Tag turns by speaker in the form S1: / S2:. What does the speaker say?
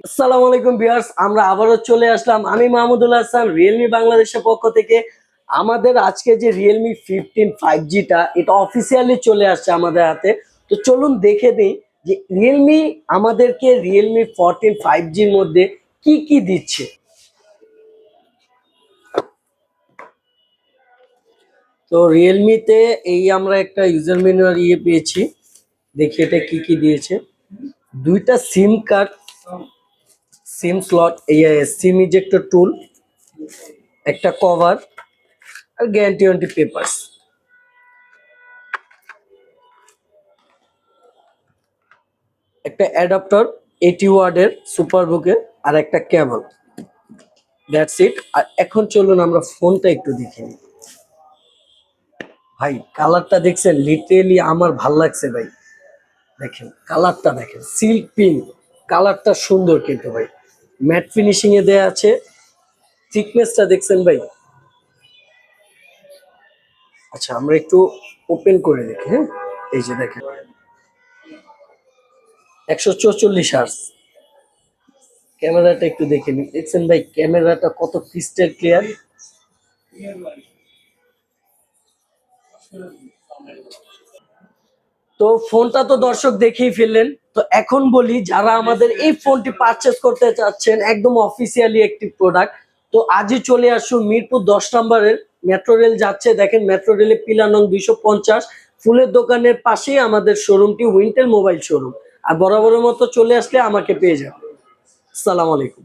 S1: আসসালামু আলাইকুম ভিউয়ার্স, আমরা আবারও চলে আসলাম। আমি মাহমুদুল হাসান, রিয়েলমি বাংলাদেশের পক্ষ থেকে। আমাদের আজকে যে রিয়েলমি 15 5Gটা এটা অফিসিয়ালি চলে আসছে আমাদের হাতে। তো চলুন দেখে নিই যে রিয়েলমি আমাদেরকে রিয়েলমি 14 5Gর মধ্যে কি কি দিচ্ছে। তো রিয়েলমিতে এই আমরা একটা ইউজার ম্যানুয়াল পেয়েছি। দেখি এটা কি কি দিয়েছে। দুইটা সিম কার্ড, সিম স্লট, এই সিম ইজেক্টর টুল, একটা কভার আর গ্যারান্টি ওয়ারেন্টি পেপারস, একটা অ্যাডাপ্টার 80 ওয়ার্ডের সুপার বুকের, আর একটা কেবল। That's it. আর এখন চলুন আমরা ফোনটা একটু দেখে নিই। ভাই কালারটা দেখছেন, লিটারেলি আমার ভাল লাগছে ভাই। দেখেন কালারটা, দেখেন সিল্ক পিঙ্ক কালারটা, সুন্দর কিন্তু ভাই। ম্যাট ফিনিশিং এ দেয়া আছে। থিকনেসটা দেখছেন ভাই। আচ্ছা আমরা একটু ওপেন করে দেখি। হ্যাঁ, এই যে দেখেন 144 হার্জ। ক্যামেরাটা একটু দেখে নিন, দেখছেন ভাই ক্যামেরাটা কত ক্রিস্টাল ক্লিয়ার। তো ফোনটা তো দর্শক দেখেই ফেললেন। তো এখন বলি, যারা আমাদের এই ফোনটি পারচেস করতে চাচ্ছেন, একদম অফিসিয়ালি একটি প্রোডাক্ট, তো আজই চলে আসুন মিরপুর 10 নম্বরের মেট্রো রেল যাচ্ছে, দেখেন মেট্রো রেলে পিলার নং 250 ফুলের দোকানের পাশেই আমাদের শোরুমটি, উইন্টেল মোবাইল শোরুম। আর বরাবরের মতো চলে আসলে আমাকে পেয়ে যাবেন। আসসালামু আলাইকুম।